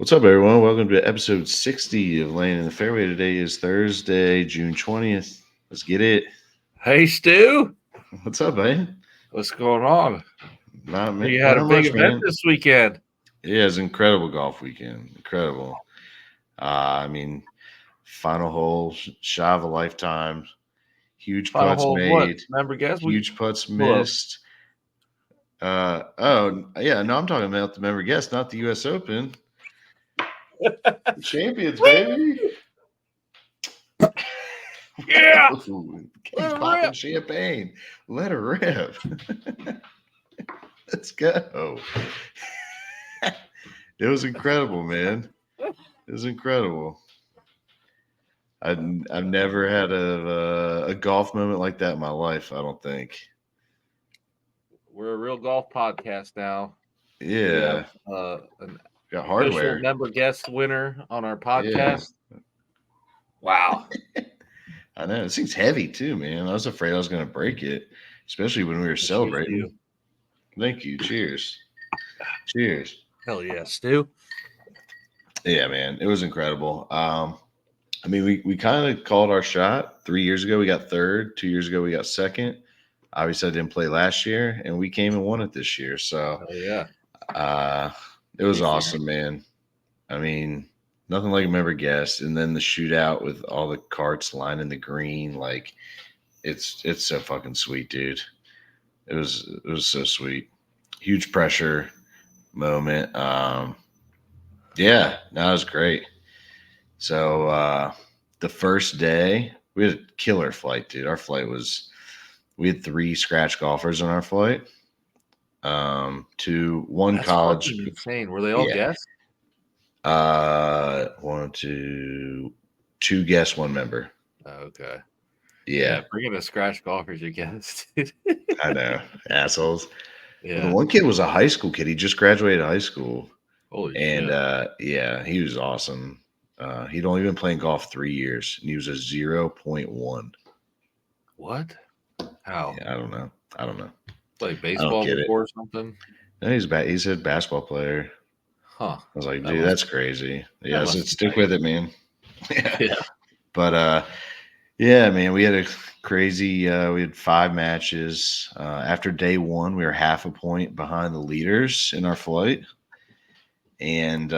What's up, everyone? Welcome to episode 60 of Laying in the Fairway. Today is Thursday, June 20th. Let's get it. Hey, Stu. What's up, man? What's going on? You had a Not big much, event man. this weekend. Yeah, it's an incredible golf weekend. Incredible. Final hole, shot of a lifetime. Huge Final putts hole of what? made. Remember, guys? Huge putts Pull up. missed. No, I'm talking about the member guest, not the U.S. Open. Champions, baby. Yeah. He's popping champagne. Let her rip. Let's go. It was incredible, man. It was incredible. I've never had a golf moment like that in my life, I don't think. We're a real golf podcast now. Yeah. An Got official hardware. member guest winner on our podcast. Yeah. Wow. I know. It seems heavy too, man. I was afraid I was going to break it, especially when we were celebrating. Thank you. Cheers. Cheers. Hell yeah, Stu. Yeah, man. It was incredible. We kind of called our shot. 3 years ago, we got third. 2 years ago, we got second. Obviously, I didn't play last year, and we came and won it this year. So, it was awesome, man. I mean, nothing like a member guest. And then the shootout with all the carts lining the green, like it's so fucking sweet, dude. It was so sweet. Huge pressure moment. Yeah, that was great. So the first day, we had a killer flight, dude. Our flight we had 3 scratch golfers on our flight. To one That's college. Insane. Were they all guests? 2 guests, 1 member. Oh, okay. Yeah. Bringing a scratch golfer as your guest. I know. Assholes. Yeah. Well, the one kid was a high school kid. He just graduated high school. Holy shit. And he was awesome. He'd only been playing golf 3 years, and he was a 0.1. What? How? Yeah, I don't know. Like baseball before or something? No, he's a basketball player. Huh. I was like, dude, that's crazy. Yeah, so stick with it, man. Yeah. But yeah, man, we had a crazy. We had 5 matches. After day 1, we were half a point behind the leaders in our flight, and we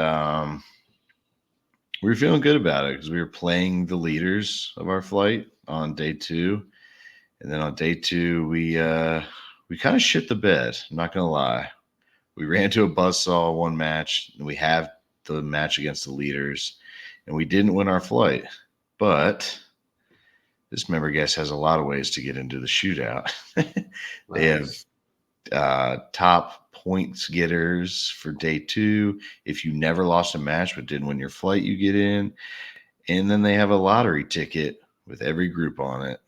were feeling good about it because we were playing the leaders of our flight on day 2, and then on day 2 we kind of shit the bed. I'm not gonna lie. We ran to a buzzsaw one match, and we have the match against the leaders, and we didn't win our flight. But this member guest has a lot of ways to get into the shootout. They have top points getters for day 2. If you never lost a match but didn't win your flight, you get in. And then they have a lottery ticket with every group on it.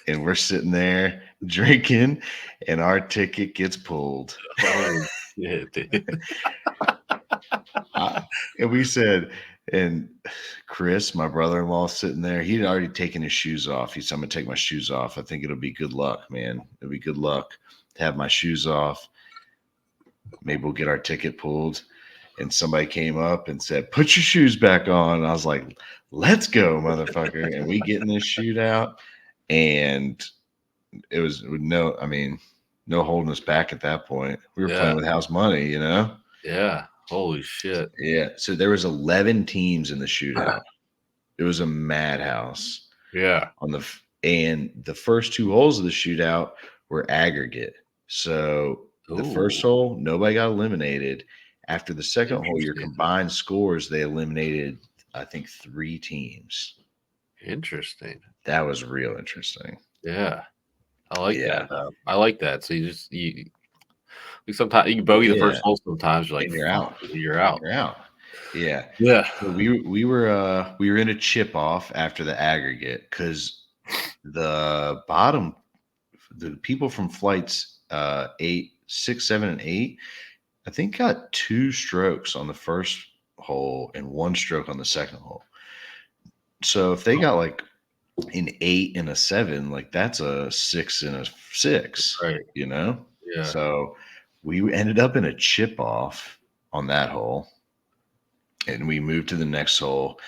And we're sitting there drinking, and our ticket gets pulled. Oh, yeah, dude. And we said, and Chris, my brother-in-law, sitting there, he'd already taken his shoes off. He said, I'm going to take my shoes off. I think it'll be good luck, man. It'll be good luck to have my shoes off. Maybe we'll get our ticket pulled. And somebody came up and said, put your shoes back on. And I was like, let's go, motherfucker. And we get in this shootout. And it was no holding us back at that point. We were playing with house money, you know? Yeah. Holy shit. Yeah. So there was 11 teams in the shootout. It was a madhouse. Yeah. And the first 2 holes of the shootout were aggregate. So the first hole, nobody got eliminated. After the second hole, your combined scores, they eliminated, I think, 3 teams. Interesting. That was real interesting. Yeah. I like that. I like that. So sometimes you can bogey the first hole. Sometimes you're like, you're out. You're out. Yeah. Yeah. So we were in a chip off after the aggregate because the people from flights 8, 6, 7, and 8, I think got 2 strokes on the first hole and 1 stroke on the second hole. So if they got like an 8 and a 7, like that's a 6 and a 6, right? You know? Yeah. So we ended up in a chip off on that hole. and we moved to the next hole,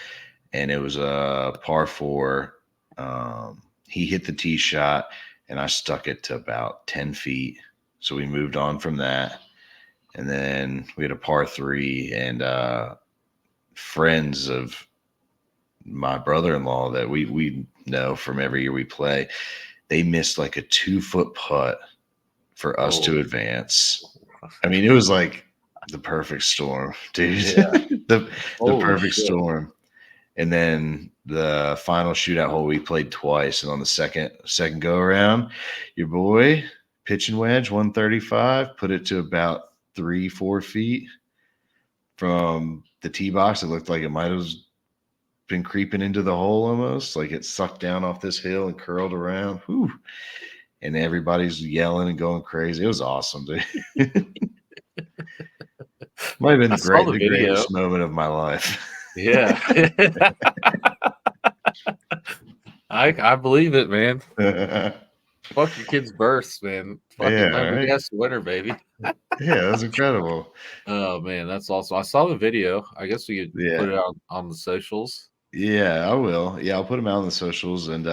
and it was a par 4. He hit the tee shot, and I stuck it to about 10 feet. So we moved on from that. And then we had a par 3, and friends of my brother-in-law that we know from every year we play, they missed like a 2-foot putt for us to advance. I mean, it was like the perfect storm, dude. Yeah. the perfect shit. storm. And then the final shootout hole, we played twice. And on the second go around, your boy pitching wedge 135, put it to about 3-4 feet from the tee box. It looked like it might have been creeping into the hole almost, like it sucked down off this hill and curled around. Whew. And everybody's yelling and going crazy. It was awesome, dude. Might have been the greatest moment of my life. Yeah. I believe it, man. Fuck your kid's births, man. Fucking let me guess, winner, baby. Yeah, that was incredible. Oh man, that's awesome. I saw the video. I guess we could put it on the socials. Yeah, I will. Yeah, I'll put them out on the socials. And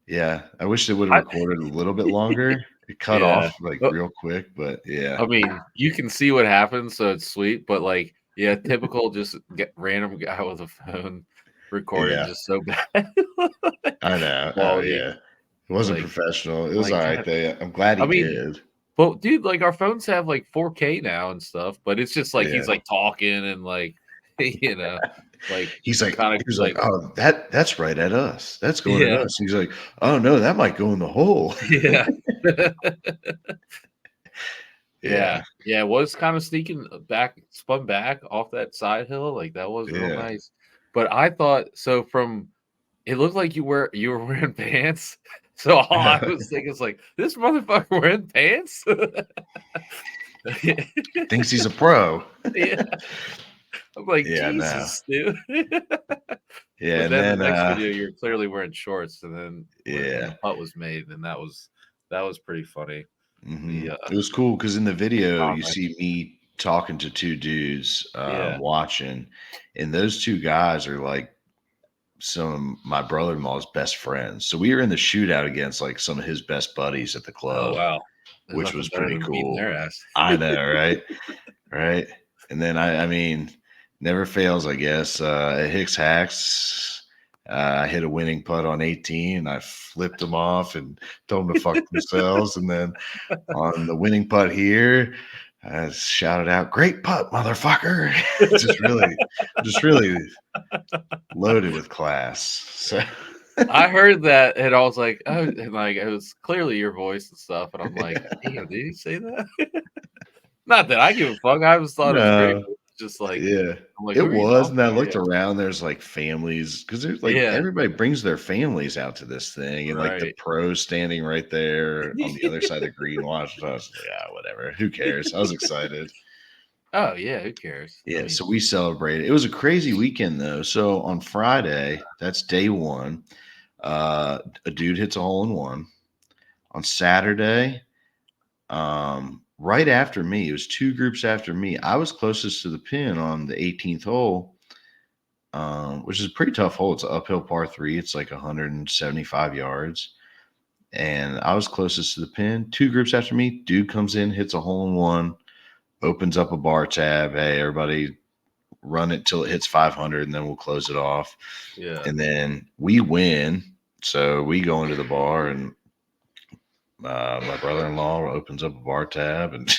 yeah, I wish they would have recorded a little bit longer. It cut off like real quick, but yeah. I mean, you can see what happens, so it's sweet. But like, yeah, typical just get random guy with a phone recording just so bad. I know. Oh yeah, it wasn't professional. It was all right. I'm glad he did. But dude, like our phones have like 4K now and stuff, but it's just like he's like talking and like you know, like he's like, oh, that's right at us. That's going at us. He's like, oh no, that might go in the hole. Yeah. Yeah. It was kind of sneaking back, spun back off that side hill. Like that was real nice. But I thought so from it looked like you were wearing pants. So all I was thinking is like, this motherfucker wearing pants? Thinks he's a pro. Yeah. I'm like, Jesus, dude. Yeah, but then the next video, you're clearly wearing shorts, and then the putt was made, and that was pretty funny. Mm-hmm. It was cool because in the video you see me talking to 2 dudes watching, and those 2 guys are like some of my brother-in-law's best friends. So we were in the shootout against like some of his best buddies at the club. Oh wow, which was pretty cool. Their ass. I know, right? Right. And then I mean, never fails, I guess. At Hicks Hacks, I hit a winning putt on 18, and I flipped them off and told them to fuck themselves. And then on the winning putt here, I shouted out, "Great putt, motherfucker!" just really loaded with class. So I heard that, and I was like, oh, and like it was clearly your voice and stuff, and I'm like, damn, did he say that? Not that I give a fuck. I just thought it was great. Just like, I'm like, it was. And I looked around. There's like families because there's like everybody brings their families out to this thing, and like the pros standing right there on the other side of the green watching. I was like, yeah, whatever. Who cares? I was excited. Oh yeah, who cares? Yeah, so we celebrated. It was a crazy weekend though. So on Friday, that's day 1. A dude hits a hole in one. On Saturday, right after me, it was 2 groups after me. I was closest to the pin on the 18th hole, which is a pretty tough hole. It's an uphill par 3. It's like 175 yards. And I was closest to the pin. 2 groups after me, dude comes in, hits a hole in one, opens up a bar tab. Hey, everybody, run it till it hits 500, and then we'll close it off. Yeah. And then we win. So we go into the bar, and my brother-in-law opens up a bar tab and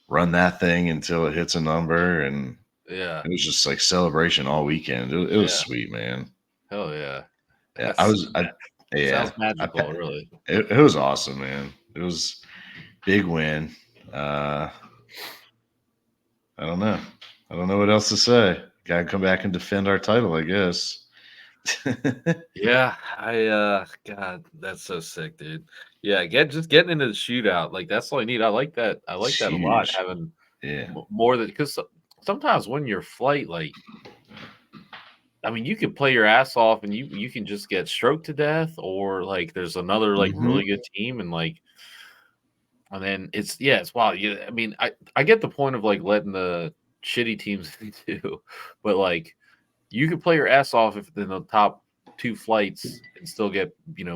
run that thing until it hits a number. And it was just like celebration all weekend. It was sweet, man. Hell yeah. Yeah, sounds magical, really. It was awesome, man. It was big win. I don't know. I don't know what else to say. Got to come back and defend our title, I guess. Yeah, God, that's so sick, dude. Yeah, just getting into the shootout, like that's all I need. I like that. I like that a lot. Having more than because sometimes when you're flight, like, I mean, you can play your ass off and you can just get stroked to death, or like there's another like really good team, and like, and then it's wild. Yeah, I mean, I get the point of like letting the shitty teams do, but like you could play your ass off if in the top 2 flights and still get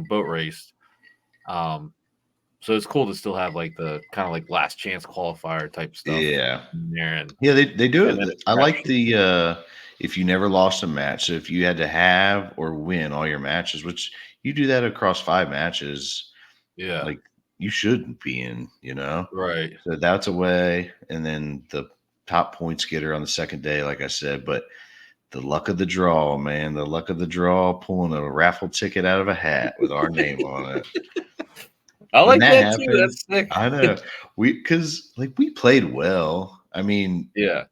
boat raced. So it's cool to still have like the kind of like last chance qualifier type stuff. Yeah. In there and they do and then it. I like the if you never lost a match. So if you had to have or win all your matches, which you do that across 5 matches, yeah, like you shouldn't be in, right. So that's a way. And then the top points getter on the second day, like I said, but the luck of the draw, man, the luck of the draw, pulling a raffle ticket out of a hat with our name on it. I When like that that too. happened, That's sick. I know because we played well. I mean, Yeah.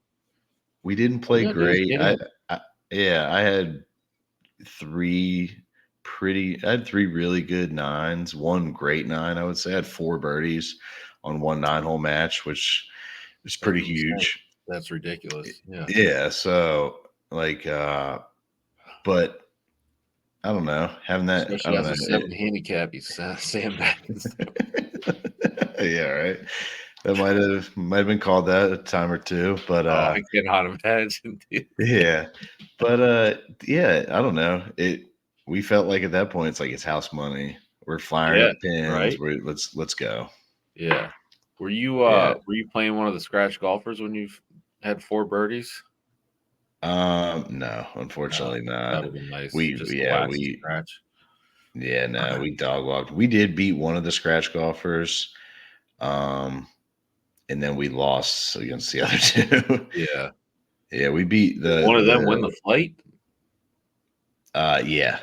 we didn't All play you gotta do is great. get in. I had 3 I had 3 really good 9s, 1 great 9, I would say. I had 4 birdies on 1 9-hole match, which is That's pretty insane. huge. That's ridiculous. Yeah. Yeah, so like but I don't know, having that I Especially don't as know. a 7 handicap, you sandbag. Yeah, right. That might have been called that a time or two, but Oh, I cannot imagine, dude. yeah. But yeah, I don't know. We felt like at that point it's like it's house money. We're firing Yeah, up pins. right? Let's go. Yeah. Were Yeah. you playing one of the scratch golfers when you've had 4 birdies? No, unfortunately That not. would've been nice. We Just the yeah, last we scratch. yeah, no, we dog walked. We did beat one of the scratch golfers. Um and then we lost against the other two. Yeah. Yeah, we beat Did one of them win the flight? yeah.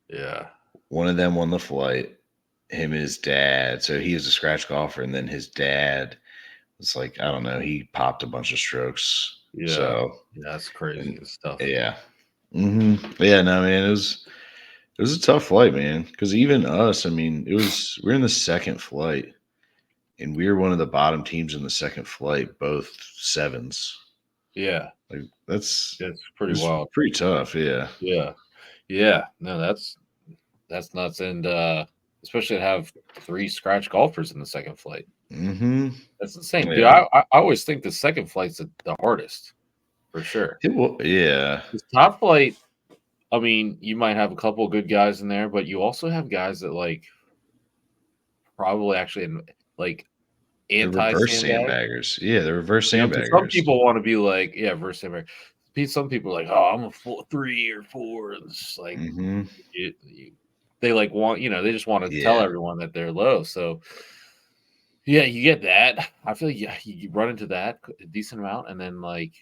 Yeah. One of them won the flight. Him and his dad. So he was a scratch golfer, and then his dad was like, I don't know, he popped a bunch of strokes. Yeah. So Yeah, that's crazy. It's tough. yeah. Yeah, no, man, it was a tough flight, man. Because even us, I mean, we're in the second flight, and we were one of the bottom teams in the second flight, both 7s. Yeah. Like that's It's pretty it's wild. pretty tough. Yeah. Yeah. Yeah. No, that's nuts. And especially to have 3 scratch golfers in the second flight. That's insane. Dude, Yeah. I always think the second flight's the hardest for sure. Yeah. The top flight, I mean, you might have a couple of good guys in there, but you also have guys that like probably actually like They're anti reverse sandbag. sandbaggers. Yeah, they're reverse Because some sandbaggers. people want to be like, yeah, reverse sandbag. Some people are like, oh, I'm a 3 or 4. And it's like they like want, they just want to tell Yeah. everyone that they're low. So yeah, you get that. I feel like you run into that a decent amount, and then like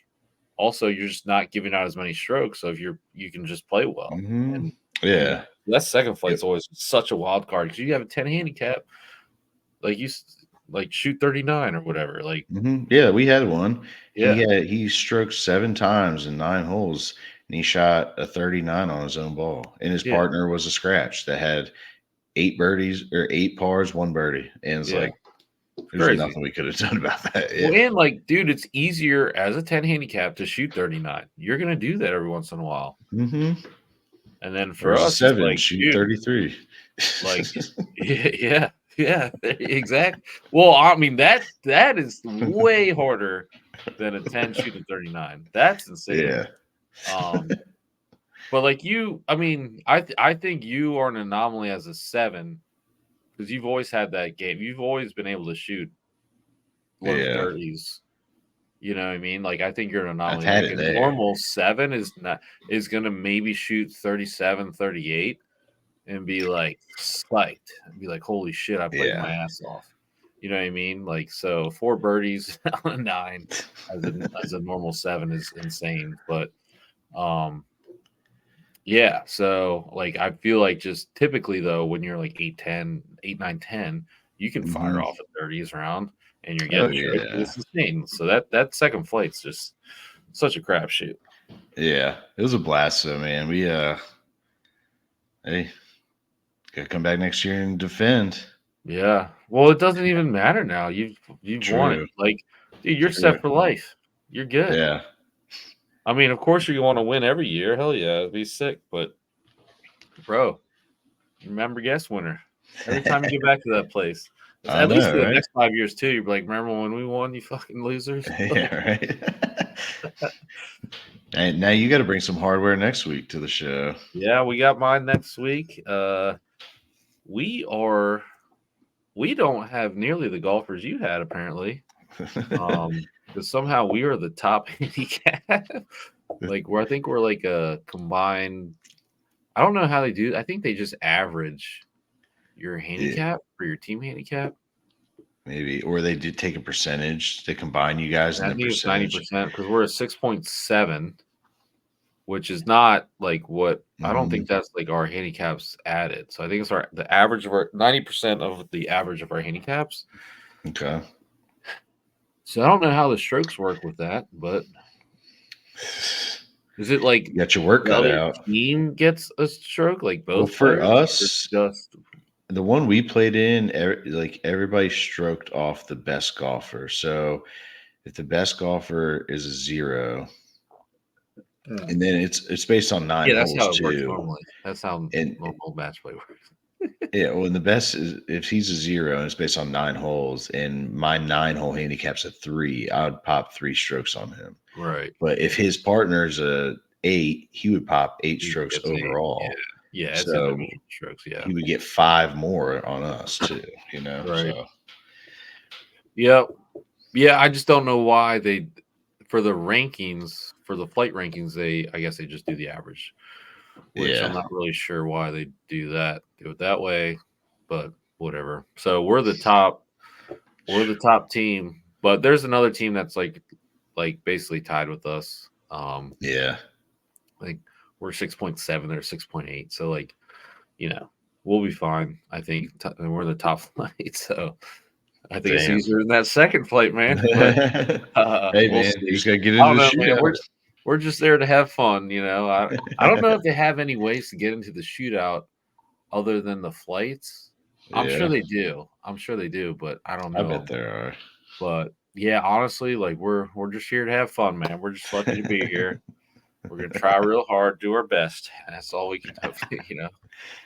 also you're just not giving out as many strokes. So if you can just play well, and Yeah. that second flight's Yep. always such a wild card because you have a 10 handicap, like like shoot 39 or whatever. Like Yeah, we had one. yeah, He stroked 7 times in 9 holes, and he shot a 39 on his own ball. And his yeah, partner was a scratch that had 8 birdies or 8 pars, 1 birdie. And it's yeah, like there's crazy. nothing we could have done about that. Well, Yeah. and like, dude, it's easier as a 10 handicap to shoot 39. You're gonna do that every once in a while. And then for Where's a us, it's 7 like, shoot dude, 33. like, yeah, exactly. Well, I mean that is way harder than a 10 shooting 39. That's insane. Yeah. But like I mean, I think you are an anomaly as a 7 because you've always had that game. You've always been able to shoot low Yeah. 30s. You know what I mean? Like I think you're an I've anomaly. had Like it a there. normal 7 is gonna maybe shoot 37, 38 and be like psyched and be like, holy shit, I played my Yeah. ass off. You know what I mean? Like so 4 birdies on a 9 as a normal 7 is insane. But yeah, so like I feel like just typically though, when you're like 8, 10, 8, 9, 10, you can fire off a 30s round and you're Oh getting straight. yeah. It's insane. So that second flight's just such a crapshoot. Yeah. It was a blast though, man. We hey, gotta come back next year and defend. Yeah. Well, it doesn't even matter now. You've won it. True. Like, dude, you're True. set for life. You're good. Yeah. I mean, of course you want to win every year. Hell yeah, it'd be sick. But bro, remember guest winner. Every time you get back to that place. At least for the next 5 years too. You're like, remember when we won, you fucking losers? Yeah, right. And now you got to bring some hardware next week to the show. Yeah, we got mine next week. We don't have nearly the golfers you had apparently. Because somehow we are the top handicap. Like I think we're like a combined. I don't know how they do. I think they just average your handicap for your team handicap. Maybe, or they did take a percentage. They combine you guys in the percentage. 90% because we're a 6.7, which is not like what I don't think that's like our handicaps added. So I think it's the average of our 90% of the average of our handicaps. Okay. So I don't know how the strokes work with that, but is it like you got your work cut out? Team gets a stroke, like both. Well, for us, just the one we played in, like everybody stroked off the best golfer. So if the best golfer is a 0, and then it's based on 9 that's holes how it works too. normally. That's how normal match play works. Yeah, well, and the best is if he's a 0 and it's based on 9 holes, and my 9-hole handicap's a 3, I would pop 3 strokes on him. Right. But if his partner's a 8, he would pop 8 strokes overall. 8. Yeah, it's so strokes. Yeah, he would get 5 more on us too. Right. So. Yeah. I just don't know why they, for the rankings, for the flight rankings, I guess they just do the average. Which I'm not really sure why they do it that way, but whatever. So we're the top team, but there's another team that's like basically tied with us. Like we're 6.7, they're 6.8. So like, we'll be fine. I think we're in the top flight. So I think it's easier than that second flight, man. But, hey man, you just gotta get into the shootout. We're just there to have fun, I don't know if they have any ways to get into the shootout other than the flights. I'm sure they do. But I don't know. I bet there are. But yeah, honestly, like we're just here to have fun, man. We're just lucky to be here. We're gonna try real hard, do our best. That's all we can do,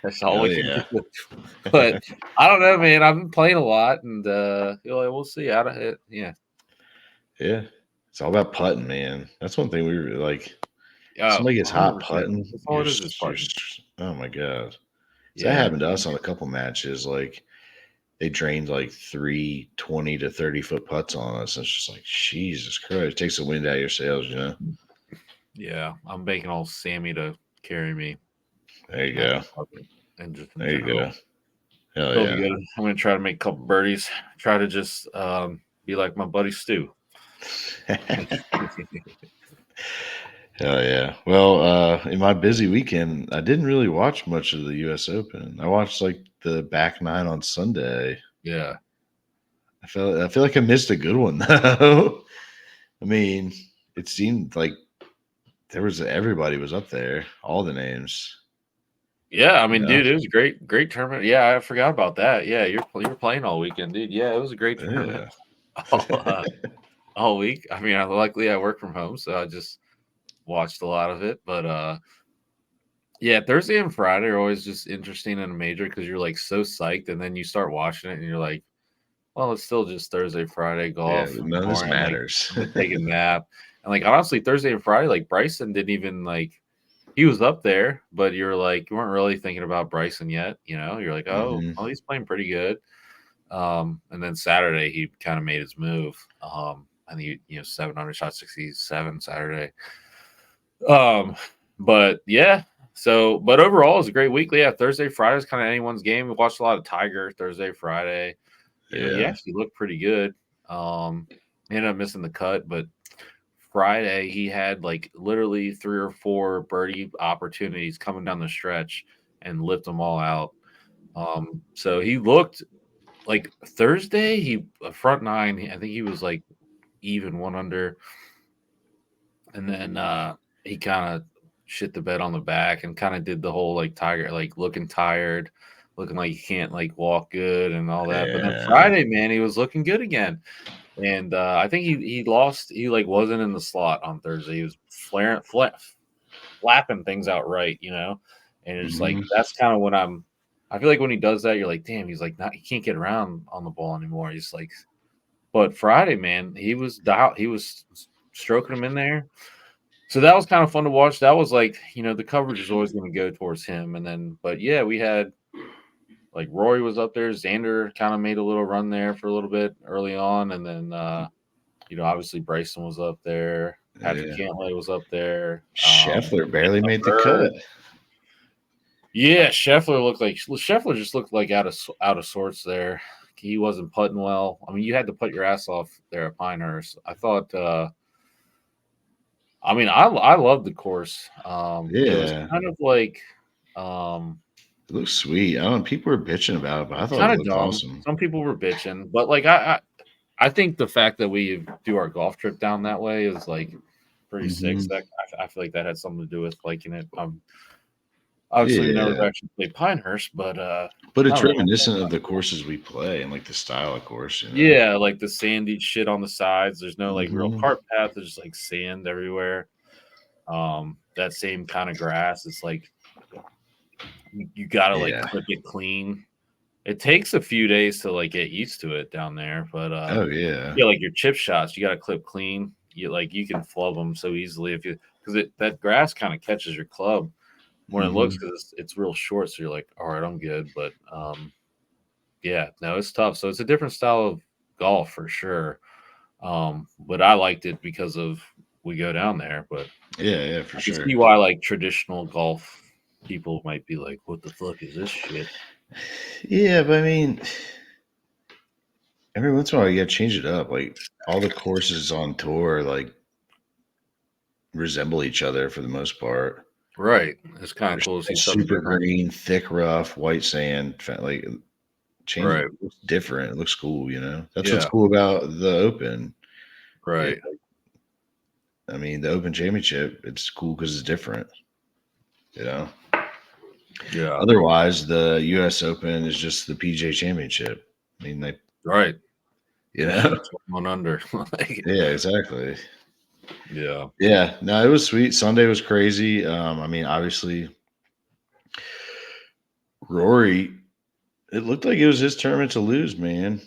That's all we can do. But I don't know, man. I've been playing a lot, and we'll see. Yeah. It's all about putting, man. That's one thing we really like. Somebody gets hot putting. Oh my god! So that happened to us on a couple matches. Like they drained like 3 20 to 30 foot putts on us. It's just like Jesus Christ! It takes the wind out of your sails, Yeah, I'm banking on Sammy to carry me. There you go. And just there you go. Hell yeah! Good. I'm gonna try to make a couple birdies. Try to just be like my buddy Stu. Hell yeah. Well, in my busy weekend, I didn't really watch much of the US Open. I watched like the back 9 on Sunday. Yeah. I feel like I missed a good one though. I mean, it seemed like everybody was up there, all the names. Yeah, I mean, dude, it was a great tournament. Yeah, I forgot about that. Yeah, you're playing all weekend, dude. Yeah, it was a great tournament. Yeah. All week. I mean, luckily I work from home, so I just watched a lot of it. But yeah, Thursday and Friday are always just interesting in a major because you're like so psyched, and then you start watching it and you're like, well, it's still just Thursday, Friday golf. Yeah, none of this matters. I'm like take a nap. And like honestly, Thursday and Friday, like Bryson didn't even like he was up there, but you're like you weren't really thinking about Bryson yet, You're like, oh, he's playing pretty good. And then Saturday he kind of made his move. I think 700 shot 67 Saturday. But yeah, but overall it was a great week. Yeah, Thursday, Friday is kind of anyone's game. We watched a lot of Tiger Thursday, Friday. He actually looked pretty good. He ended up missing the cut, but Friday he had like literally 3 or 4 birdie opportunities coming down the stretch and lift them all out. So he looked like Thursday, he front 9, I think he was like even 1 under. And then he kind of shit the bed on the back and kind of did the whole like Tiger, like looking tired, looking like he can't like walk good and all that. But then Friday, man, he was looking good again. And I think he lost. He like wasn't in the slot on Thursday. He was flapping things out right, And it's like that's kind of when I feel like when he does that, you're like, damn, he's like, not, he can't get around on the ball anymore. He's like, but Friday, man, he was stroking him in there. So that was kind of fun to watch. That was like, the coverage is always going to go towards him. And then, but yeah, we had like Rory was up there. Xander kind of made a little run there for a little bit early on. And then, obviously Bryson was up there. Patrick Cantlay was up there. Scheffler barely made the cut. Yeah, Scheffler just looked like out of sorts there. He wasn't putting well. I mean, you had to put your ass off there at Pinehurst. I thought. I mean, I love the course. It was kind of like. It looks sweet. I don't know. People were bitching about it, but I thought it looked dumb. awesome. Some people were bitching, but like I think the fact that we do our golf trip down that way is like pretty sick. So I feel like that had something to do with liking it. Obviously, we never actually played Pinehurst, but it's reminiscent of the courses we play and like the style of course. Yeah, like the sandy shit on the sides. There's no like real cart path. There's just like sand everywhere. That same kind of grass. It's like you gotta like clip it clean. It takes a few days to like get used to it down there, but like your chip shots, you gotta clip clean. You can flub them so easily because that grass kind of catches your club when it looks because it's real short. So you're like, all right, I'm good. But yeah, no, it's tough. So it's a different style of golf for sure. But I liked it because of we go down there. But for sure. I can see why like traditional golf people might be like, what the fuck is this shit? Yeah, but I mean, every once in a while you gotta change it up. Like all the courses on tour like resemble each other for the most part. Right. It's kind of cool to see super green, thick rough, white sand. Like change it looks different. It looks cool, That's what's cool about the Open. Right. I mean, the Open Championship, it's cool because it's different. Yeah. Otherwise, the U.S. Open is just the PGA Championship. I mean, right. One under. Yeah, exactly. Yeah. Yeah. No, it was sweet. Sunday was crazy. I mean, obviously, Rory, it looked like it was his tournament to lose, man.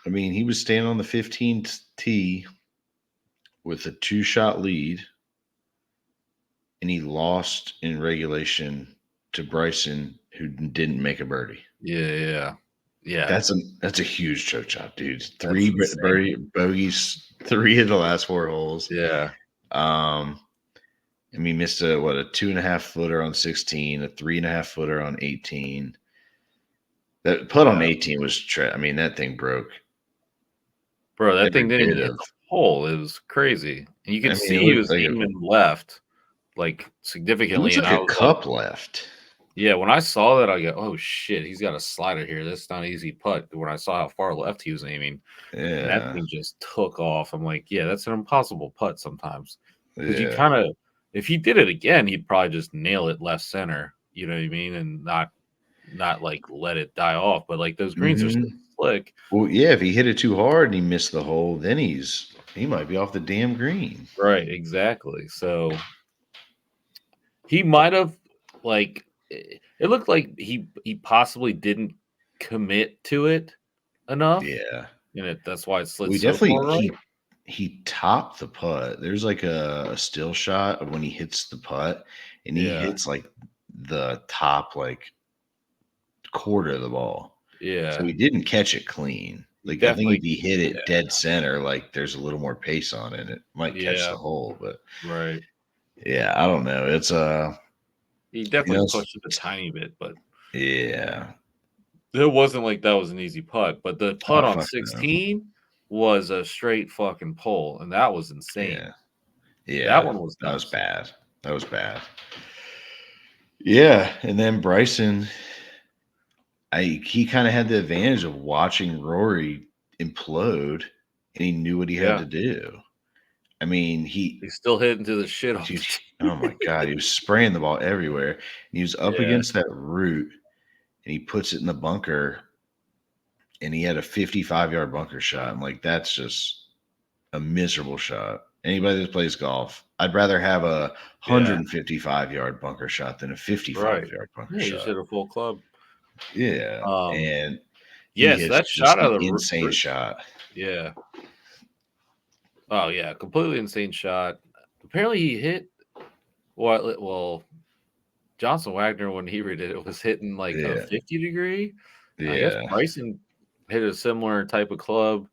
I mean, he was standing on the 15th tee with a 2-shot lead, and he lost in regulation to Bryson, who didn't make a birdie. Yeah. That's a huge choke job, dude. 3 bogeys, 3 of the last 4 holes. Yeah. And we missed a 2.5 footer on 16, a 3.5 footer on 18. That putt on 18 was I mean, that thing broke. Bro, that thing didn't hit the hole. It was crazy. And you could see he was aiming left, like significantly. It looks like a cup left. Yeah, when I saw that, I go, "Oh shit, he's got a slider here. That's not an easy putt." When I saw how far left he was aiming, and that thing just took off. I'm like, "Yeah, that's an impossible putt sometimes." Because you kind of, if he did it again, he'd probably just nail it left center. You know what I mean, and not like let it die off. But like those greens are so slick. Well, yeah, if he hit it too hard and he missed the hole, then he might be off the damn green. Right, exactly. So he might have like. It looked like he possibly didn't commit to it enough. Yeah. And that's why it slid so far right. He topped the putt. There's like a still shot of when he hits the putt, and he hits like the top like quarter of the ball. Yeah. So he didn't catch it clean. Like I think if he hit it dead center, like there's a little more pace on it. It might catch the hole, but yeah, I don't know. It's he definitely pushed it a tiny bit, but yeah, it wasn't like that was an easy putt. But the putt on 16 was a straight fucking pull, and that was insane. Yeah, that one was bad. That was bad. Yeah, and then Bryson, he kind of had the advantage of watching Rory implode, and he knew what he had to do. I mean, he still hit into the shit. Oh my god, he was spraying the ball everywhere. And he was up against that root, and he puts it in the bunker, and he had a 55-yard bunker shot. I'm like, that's just a miserable shot. Anybody that plays golf, I'd rather have a 155-yard bunker shot than a 55-yard bunker shot. You just hit a full club. Yeah, Um, and he yes, hits that just shot an out of insane shot. yeah. Oh yeah, completely insane shot. Apparently he hit well Johnson Wagner when he redid it was hitting like a Yeah, 50-degree. I guess yeah, Bryson hit a similar type of club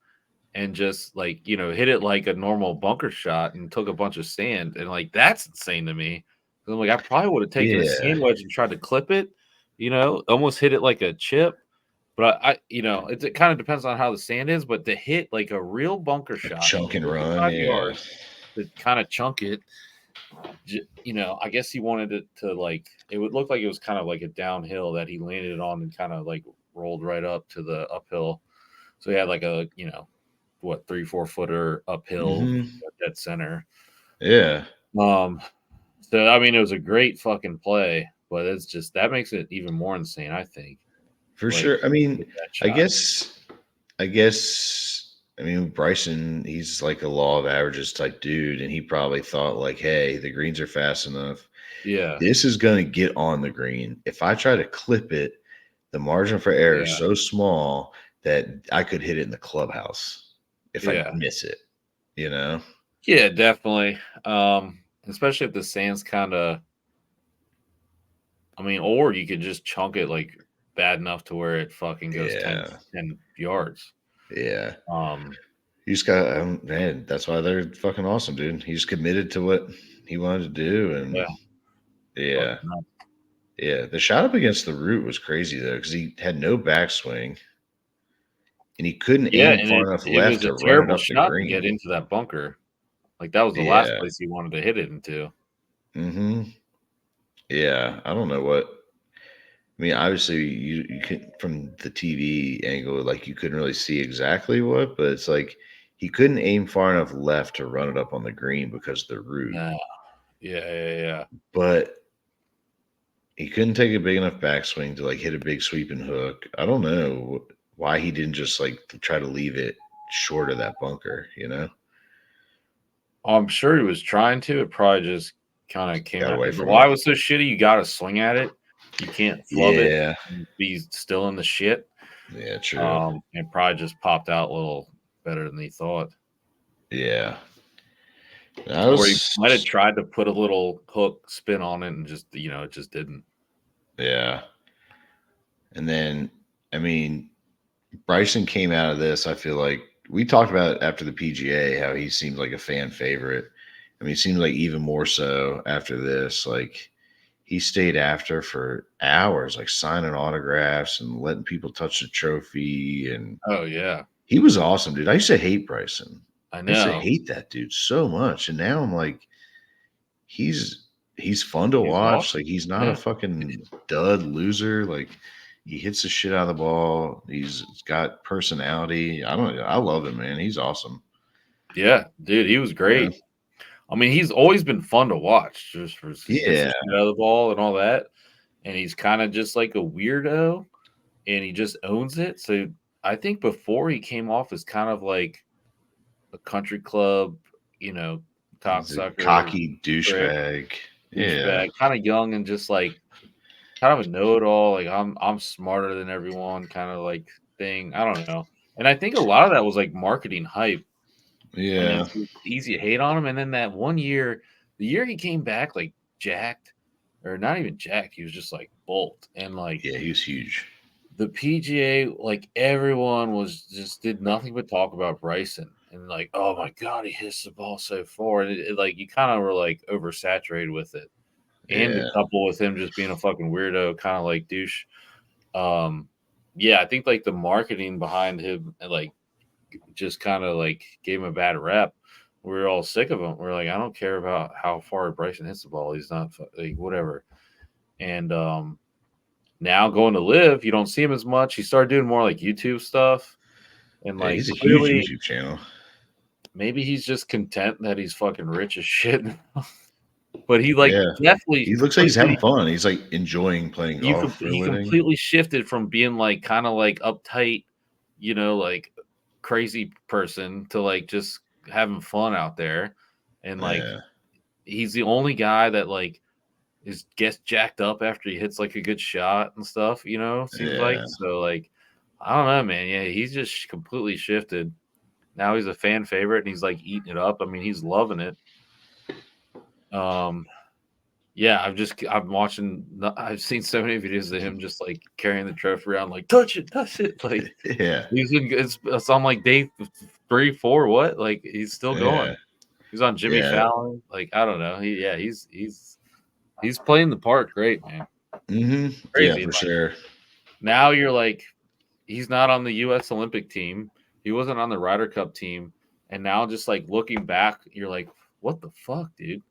and just like, hit it like a normal bunker shot and took a bunch of sand. And like that's insane to me. 'Cause I'm like, I probably would have taken a yeah. sand wedge and tried to clip it, almost hit it like a chip. But it kind of depends on how the sand is, but to hit like a real bunker A shot chunk from and run, 55 yeah. yards to kind of chunk it, I guess he wanted it to like it would look like it was kind of like a downhill that he landed it on and kind of like rolled right up to the uphill. So he had like a, 3-4 footer uphill Mhm. at dead center. Yeah, Um, so I mean, it was a great fucking play, but it's just that makes it even more insane. I think for like sure. I mean, hit that I shot. guess I guess I mean Bryson, he's like a law of averages type dude, and he probably thought like, hey, the greens are fast enough. Yeah, This is gonna get on the green. If I try to clip it, the margin for error is yeah, so small that I could hit it in the clubhouse if I yeah, miss it, you know? yeah, definitely. Especially if the sand's kind of. I mean, or you could just chunk it like bad enough to where it fucking goes 10, Yeah. 10 yards. Yeah. Um, You just got man, that's why they're fucking awesome, dude. He's committed to what he wanted to do, yeah, and yeah. fucking nuts. Yeah. The shot up against the root was crazy though, because he had no backswing and he couldn't Yeah, aim and far it enough it left was a to run it terrible up the shot to get green. into that bunker. Like, that was the last Yeah. place he wanted to hit it into. Hmm. Yeah. I don't know what. I mean, obviously, you can from the TV angle, like you couldn't really see exactly what, but it's like he couldn't aim far enough left to run it up on the green because of the root. Yeah. Yeah, yeah, yeah. But he couldn't take a big enough backswing to like hit a big sweeping hook. I don't know why he didn't just like try to leave it short of that bunker, you know? I'm sure he was trying to, it probably just kinda came Got out away the from him. lie was so shitty, you gotta swing at it. You can't flub it Yeah. and be still in the shit. Yeah, true. And probably just popped out a little better than he thought. Yeah. That Or he was might have tried to put a little hook spin on it and just, it just didn't. yeah. And then I mean, Bryson came out of this, I feel like we talked about after the PGA how he seemed like a fan favorite. I mean, it seems like even more so after this. Like he stayed after for hours, like signing autographs and letting people touch the trophy. And Oh, yeah. he was awesome, dude. I used to hate Bryson. I I used to know. hate that dude so much. And now I'm like, he's he's fun to He's watch. awesome. Like he's not a Yeah. fucking dud loser. Like he hits the shit out of the ball. He's got personality. I don't know. I love him, man. He's awesome. Yeah, dude, he was Yeah. great. I mean, he's always been fun to watch just for he hits the Yeah. shit out of the ball and all that, and he's kinda just like a weirdo, and he just owns it, so I think before he came off as kind of like a country club, you know, He's a cocksucker, cocky prick, douchebag. Yeah. douchebag, kinda young and just like kind of a know-it-all, like, I'm smarter than everyone kinda like thing, I don't know, and I think a lot of that was, like, marketing hype. And then Yeah. so it's easy to hate on him, and then that one year, the year he came back, like, jacked, or not even jacked, he was just, like, bolt, and, like, Yeah. He was huge. the PGA, like, everyone was just did nothing but talk about Bryson, and, like, "Oh my god, he hits the ball so far," and like, you kinda were, like, oversaturated with it, and to Yeah. couple with him just being a fucking weirdo, kinda like douche, um, yeah, I think, like, the marketing behind him, like, just kind of like gave him a bad rep. We were all sick of him. We're like, I don't care about how far Bryson hits the ball. He's not like whatever. And now going to live, you don't see him as much. He started doing more like YouTube stuff, and Yeah. like He's a huge clearly, YouTube channel. maybe he's just content that he's fucking rich as shit. But he like Yeah. definitely He looks like he's having completely fun. He's like enjoying playing golf for a he living. completely shifted from being like kind of like uptight, like crazy person to like just having fun out there, and like Yeah. he's the only guy that like gets jacked up after he hits like a good shot and stuff, seems like. Yeah. So like I don't know, man. Yeah, he's just completely shifted. Now he's a fan favorite and he's like eating it up. I mean, he's loving it. Yeah, I've seen so many videos of him just like carrying the trophy around, like touch it. Like Yeah. it's on like day 3, 4. What? Like he's still going. Yeah. He's on Jimmy Yeah. Fallon. Like I don't know. He's playing the part great, man. Yeah, Crazy. for Like sure. now you're like he's not on the U.S. Olympic team. He wasn't on the Ryder Cup team, and now just like looking back, you're like, what the fuck, dude?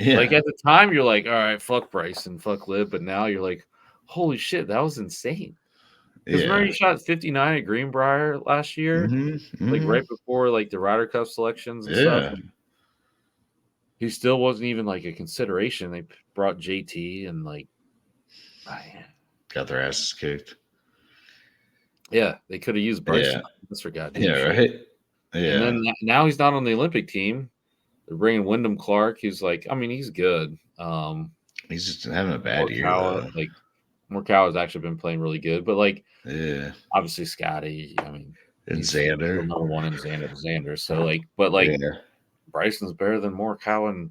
Like Yeah. at the time, you're like, all right, fuck Bryson, fuck Liv, but now you're like, holy shit, that was insane. Because remember, Yeah. he shot 59 at Greenbrier last year, like right before like the Ryder Cup selections and stuff. Yeah. And he still wasn't even like a consideration. They brought JT and like, Got their asses kicked. yeah, they could have used Bryson. Yeah. That's for goddamn Yeah, sure. right. And Yeah. then now he's not on the Olympic team. They're bringing Wyndham Clark, who's like, I mean, he's good. He's just having a bad year though. Like Morikawa's actually been playing really good, but like, Yeah. obviously Scotty. I mean, And he's Xander. the number one in Xander. So like, but like Yeah. Bryson's better than Morikawa and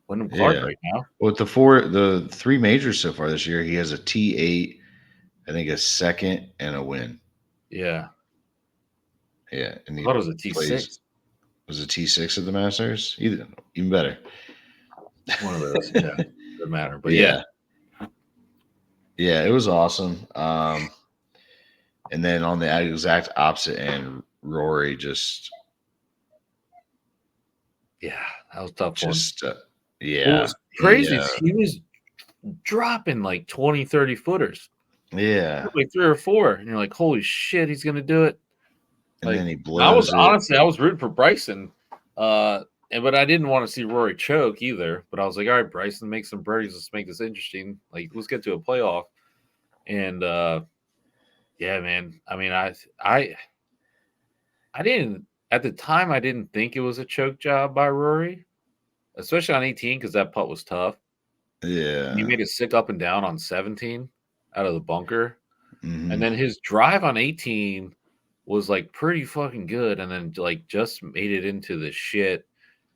Wyndham Clark Yeah. right now. With the 3 majors so far this year, he has a T8, I think a second and a win. Yeah. Yeah. And I he thought it was a T6. Was a T6 at the Masters? Even better. One of those. Yeah. Doesn't matter. But Yeah. Yeah, it was awesome. And then on the exact opposite end, Rory just yeah, that was a tough just one. yeah. What was crazy is he was dropping like 20, 30 footers. Yeah. Like 3 or 4. And you're like, holy shit, he's gonna do it. And Like then he blows it. honestly, I was rooting for Bryson. But I didn't want to see Rory choke either. But I was like, all right, Bryson, make some birdies. Let's make this interesting. Like, let's get to a playoff. And yeah, man. I mean, I didn't at the time. I didn't think it was a choke job by Rory, especially on 18 because that putt was tough. Yeah. He made it sick up and down on 17 out of the bunker, and then Mm-hmm. his drive on 18 was like pretty fucking good, and then like just made it into the shit.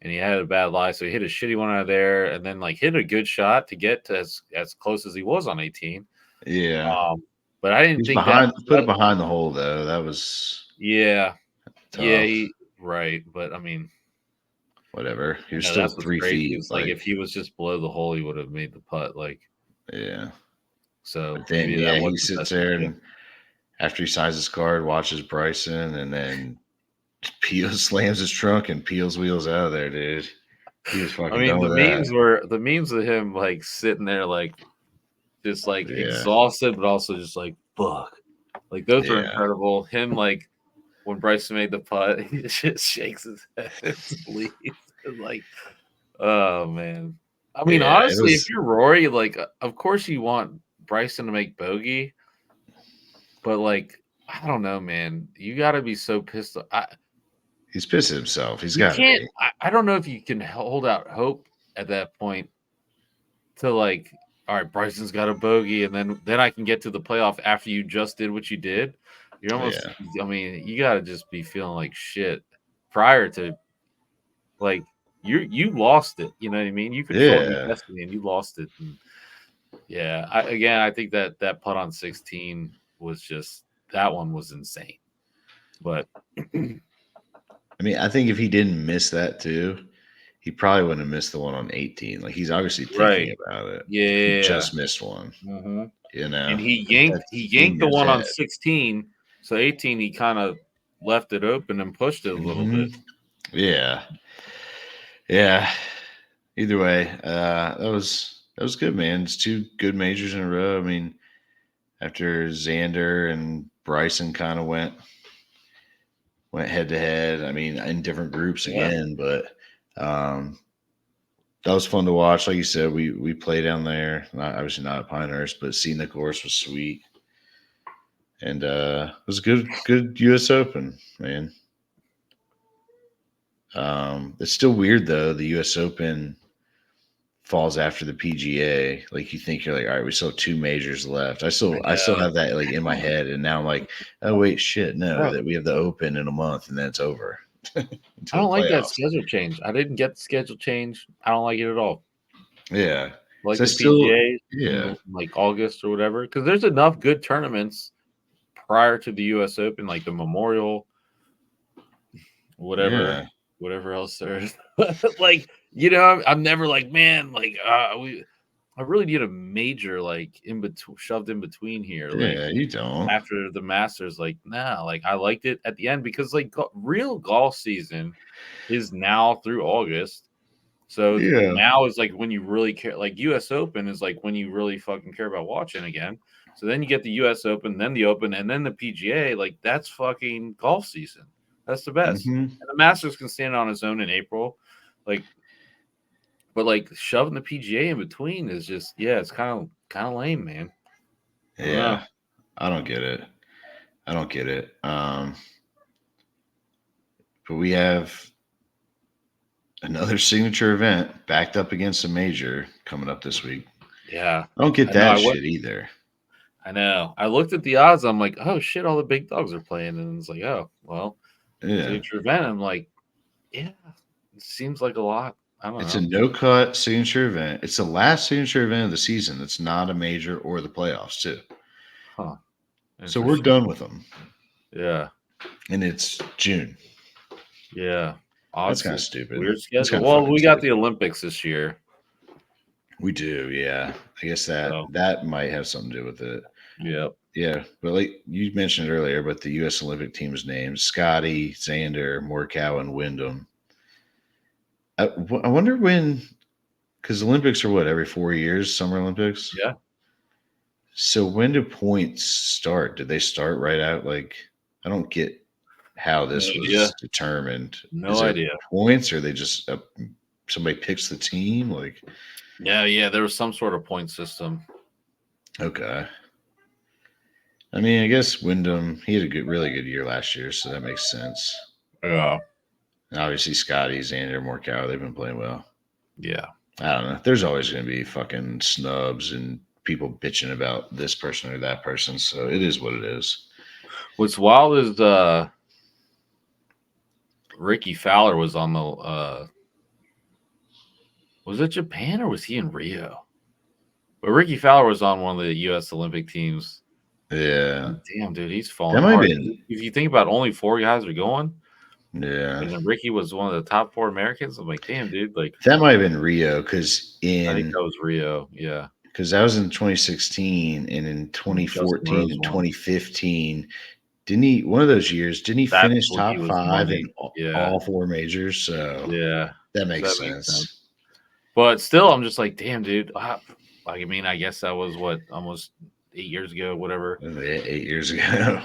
And he had a bad lie, so he hit a shitty one out of there, and then like hit a good shot to get to as close as he was on 18. Yeah. But I didn't He's think put it behind the hole though. That was yeah, tough. right. But I mean, Whatever. He was still that's what's 3 crazy. feet. It's like if he was just below the hole, he would have made the putt. Like, yeah. so But then maybe that he was the sits best there idea. and after he signs his card, watches Bryson, and then Peel slams his trunk and peels wheels out of there, dude. He was fucking I mean, done with that. the memes of him like sitting there, like just like Yeah. exhausted, but also just like fuck. Like those were Yeah. incredible. Him like when Bryson made the putt, he just shakes his head and leaves. Like, oh man. I mean, Yeah, it honestly, if was you're Rory, like, of course you want Bryson to make bogey, but like, I don't know, man. You got to be so pissed. he's pissed at himself. He's You gotta can't. be. I don't know if you can hold out hope at that point to like, all right, Bryson's got a bogey, and then I can get to the playoff after you just did what you did. You're almost. Yeah. I mean, you got to just be feeling like shit prior to like you lost it. You know what I mean? You controlled your Yeah. destiny, and you lost it. And yeah, I think that putt on 16 was just that one was insane. But I mean, I think if he didn't miss that too, he probably wouldn't have missed the one on 18. Like he's obviously right, thinking about it. He yeah. just missed one. Mm-hmm. You know, And he like yanked in the his one on head. 16. So 18, he kind of left it open and pushed it a little bit. Yeah. Yeah. Either way, that was good, man. It's 2 good majors in a row. I mean, after Xander and Bryson kind of went head to head. I mean, in different groups again, but that was fun to watch. Like you said, we play down there. Obviously not at Pinehurst, but seeing the course was sweet. And it was a good US Open, man. It's still weird though, the US Open falls after the PGA. Like you think you're like, all right, we still have 2 majors left. I still have that like in my head, and now I'm like, oh wait, shit, no, that we have the Open in a month, and then it's over. I don't like that schedule change. I didn't get the schedule change. I don't like it at all. Yeah, Like so the PGA yeah, in like August or whatever, because there's enough good tournaments prior to the U.S. Open, like the Memorial, whatever else there is. Like, I'm never like, man, like I really need a major like in between, shoved in between here. Like you don't. after the Masters, like nah, like I liked it at the end because like real golf season is now through August. So now is like when you really care. Like U.S. Open is like when you really fucking care about watching again. So then you get the U.S. Open, then the Open, and then the PGA. Like that's fucking golf season. That's the best. And the Masters can stand on its own in April, like, but like shoving the PGA in between is just it's kind of lame, man. I don't get it. But we have another signature event backed up against a major coming up this week. Yeah. I don't get that shit either. I know. I looked at the odds. I'm like, oh shit, all the big dogs are playing. And it's like, oh, well, signature event. I'm like, yeah, it seems like a lot. I don't know. It's a no-cut signature event. It's the last signature event of the season. It's not a major or the playoffs, too. Huh. So we're done with them. Yeah. And it's June. Yeah. That's kind of stupid. Weird schedule. Well, we got the Olympics this year. We do, yeah. I guess that might have something to do with it. Yep. Yeah, but like you mentioned earlier, but the U.S. Olympic team's names: Scotty, Xander, Morikawa, and Wyndham. I wonder when, because Olympics are what, every 4 years, Summer Olympics? Yeah. So when do points start? Did they start right out? Like, I don't get how this was determined. No idea. Points, or they just somebody picks the team? Like, yeah, there was some sort of point system. Okay. I mean, I guess Wyndham, he had a really good year last year, so that makes sense. Yeah. And obviously, Scotty, Xander, Morikawa, they've been playing well. Yeah. I don't know. There's always going to be fucking snubs and people bitching about this person or that person, so it is what it is. What's wild is Ricky Fowler was on the was it Japan or was he in Rio? But Ricky Fowler was on one of the U.S. Olympic teams. Yeah. Damn, dude, he's falling hard. If you think about only 4 guys are going. Yeah. And then Ricky was one of the top 4 Americans. I'm like, damn, dude. Like that might have been Rio because I think that was Rio. Yeah. Because that was in 2016 and in 2014 and 2015. Didn't he, one of those years, didn't he finish top 5 in all 4 majors? So yeah, that makes sense. But still, I'm just like, damn, dude. I mean, I guess that was what, almost 8 years ago, whatever. 8 years ago.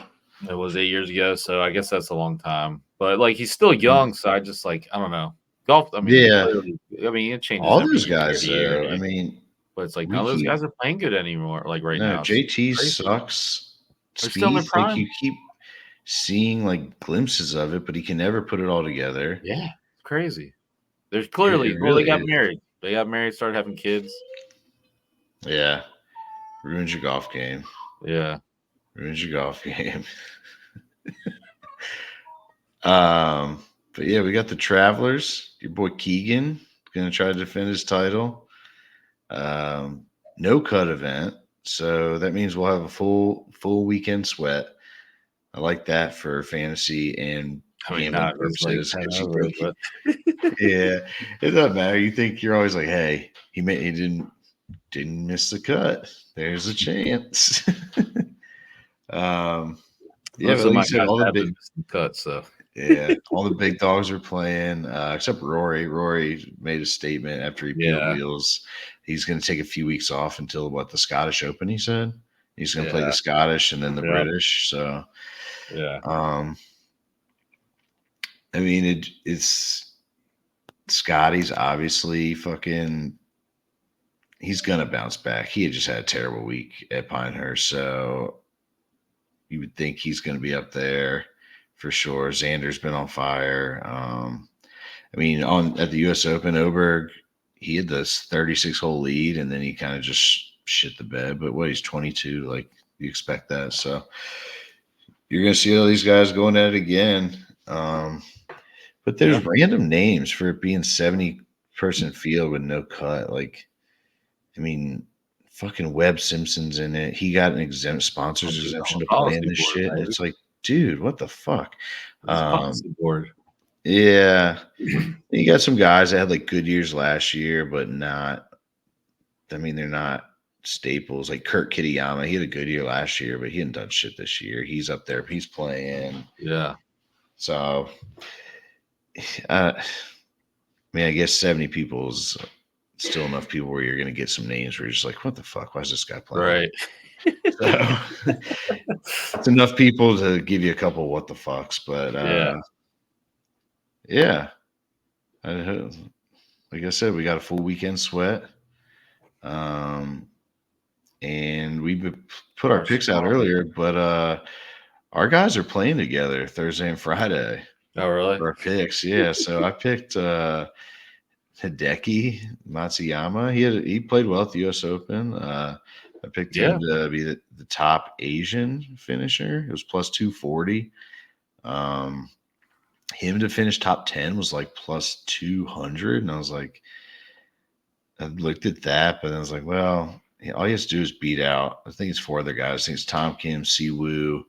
It was 8 years ago, so I guess that's a long time. But like, he's still young, so I just like, I don't know. Golf, I mean, clearly, it changes. All those guys, though. I mean, but it's like none of those guys are playing good anymore. Like right now, JT sucks. They're still in their prime. Like you keep seeing like glimpses of it, but he can never put it all together. Yeah, it's crazy. There's clearly, they got married. They got married, started having kids. Yeah, ruins your golf game. Yeah, ruins your golf game. But yeah, we got the Travelers. Your boy Keegan going to try to defend his title. No cut event, so that means we'll have a full weekend sweat. I like that for fantasy and gambling purposes. Yeah, it doesn't matter. You think you're always like, hey, he didn't miss the cut. There's a chance. Yeah, but like you said, all the big cuts. So yeah, all the big dogs are playing, except Rory. Rory made a statement after he peeled wheels. He's going to take a few weeks off until the Scottish Open. He said he's going to play the Scottish and then the British. So yeah, I mean it's Scotty's obviously fucking. He's going to bounce back. He had just had a terrible week at Pinehurst, so you would think he's going to be up there for sure. Xander's been on fire. I mean, at the U.S. Open, Oberg, he had this 36-hole lead, and then he kind of just shit the bed. But he's 22. Like, you expect that. So you're going to see all these guys going at it again. But there's random names for it being 70-person field with no cut. Like, I mean, fucking Webb Simpson's in it. He got an sponsors exemption to play in this shit. And it's like, dude, what the fuck? Board. Yeah. You got some guys that had like good years last year, but not. I mean, they're not staples. Like Kurt Kitayama, he had a good year last year, but he hadn't done shit this year. He's up there. He's playing. Yeah. So, I mean, I guess 70 people is still enough people where you're going to get some names where you're just like, what the fuck? Why is this guy playing? Right. So, it's enough people to give you a couple what the fucks, but yeah. Like I said, we got a full weekend sweat. And we put our picks out earlier, but our guys are playing together Thursday and Friday. Oh, really? For our picks, yeah. So I picked Hideki Matsuyama. He played well at the U.S. Open. I picked him to be the top Asian finisher. It was plus 240. Him to finish top 10 was like plus 200, and I was like, I looked at that, but I was like, well, all he has to do is beat out. I think it's 4 other guys. I think it's Tom Kim, Siwoo,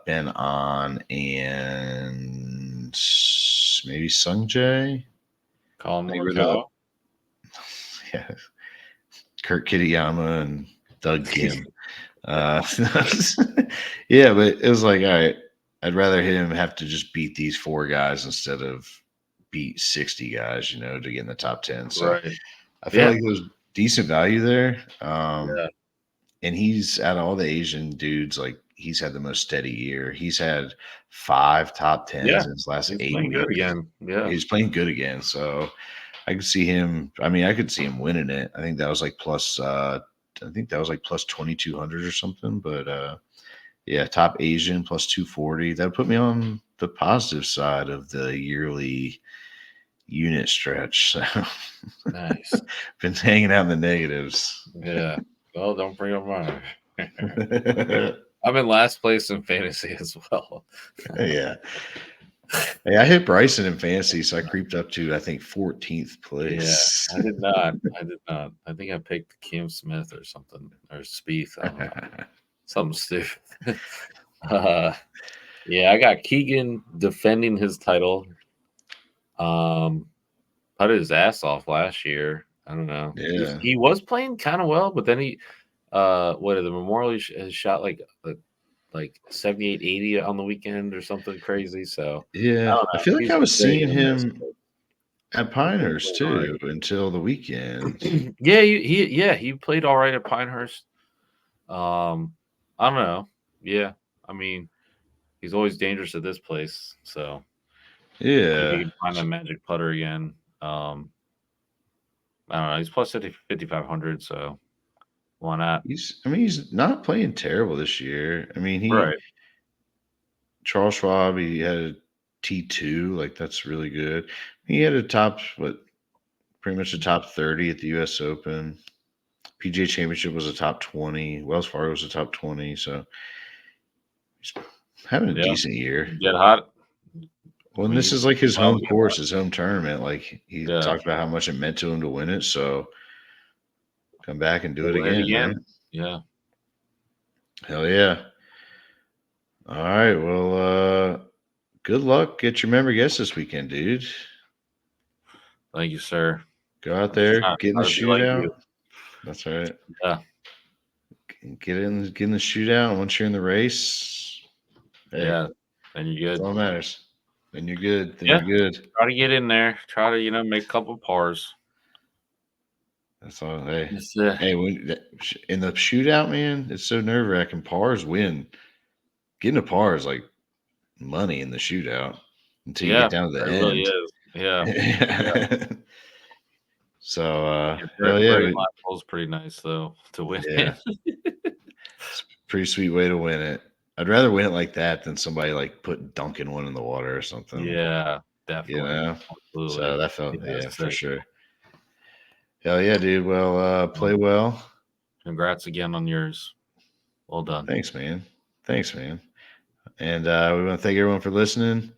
Ben An, and maybe Sung Jae. Colin Morikawa. Yeah. Kurt Kitayama and Doug Kim. Yeah, but it was like, all right, I'd rather him have to just beat these 4 guys instead of beat 60 guys, to get in the top 10. So I feel like it was decent value there. And he's, out of all the Asian dudes, like, he's had the most steady year. He's had 5 top 10s in his last 8 weeks. Good again. Yeah. He's playing good again. So I could see him. I mean, I could see him winning it. I think that was like plus 2,200 or something. But yeah, top Asian plus 240. That would put me on the positive side of the yearly unit stretch. So nice. Been hanging out in the negatives. Yeah. Well, don't bring up mine. I'm in last place in fantasy as well. Yeah. Hey, I hit Bryson in fantasy, so I creeped up to, I think, 14th place. Yeah, I did not. I think I picked Kim Smith or something, or Spieth. I don't know. Something stupid. Yeah, I got Keegan defending his title. Putted his ass off last year. I don't know. Yeah. He was playing kind of well, but then he, the Memorial has shot like 78, 80 on the weekend or something crazy. So yeah, I feel like I was seeing him at Pinehurst too until the weekend. he played all right at Pinehurst. I don't know. Yeah, I mean, he's always dangerous at this place. So yeah, you can find that magic putter again. I don't know. He's plus 5,500. So why not? He's not playing terrible this year. I mean, Charles Schwab, he had a T2, like, that's really good. He had a pretty much a top 30 at the U.S. Open. PGA Championship was a top 20. Wells Fargo was a top 20. So he's having a decent year. Get hot. Well, and this is like his home course, his home tournament. Like, he talked about how much it meant to him to win it. So come back and do it again. Right? Yeah. Hell yeah. All right. Well, good luck. Get your member guest this weekend, dude. Thank you, sir. Go out there, get in the shootout. That's right. Yeah. Get in the shootout. Once you're in the race, then you're good. That's all that matters. Then you're good. You're good. Try to get in there. Try to, make a couple of pars. That's all. Hey, in the shootout, man, it's so nerve-wracking. Pars win. Getting a par is like money in the shootout until you get down to the end. Really is. Yeah. So, was pretty nice though to win. Yeah, it's a pretty sweet way to win it. I'd rather win it like that than somebody like dunking one in the water or something. Yeah, definitely. Absolutely. So that felt for sure. Hell yeah, dude. Well, play well. Congrats again on yours. Well done. Thanks, man. And we want to thank everyone for listening.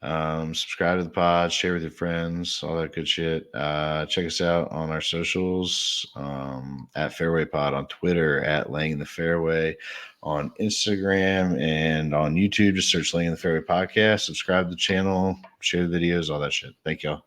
Subscribe to the pod, share with your friends, all that good shit. Check us out on our socials, at Fairway Pod on Twitter, at Laying in the Fairway on Instagram, and on YouTube. Just search Laying in the Fairway Podcast. Subscribe to the channel, share the videos, all that shit. Thank y'all.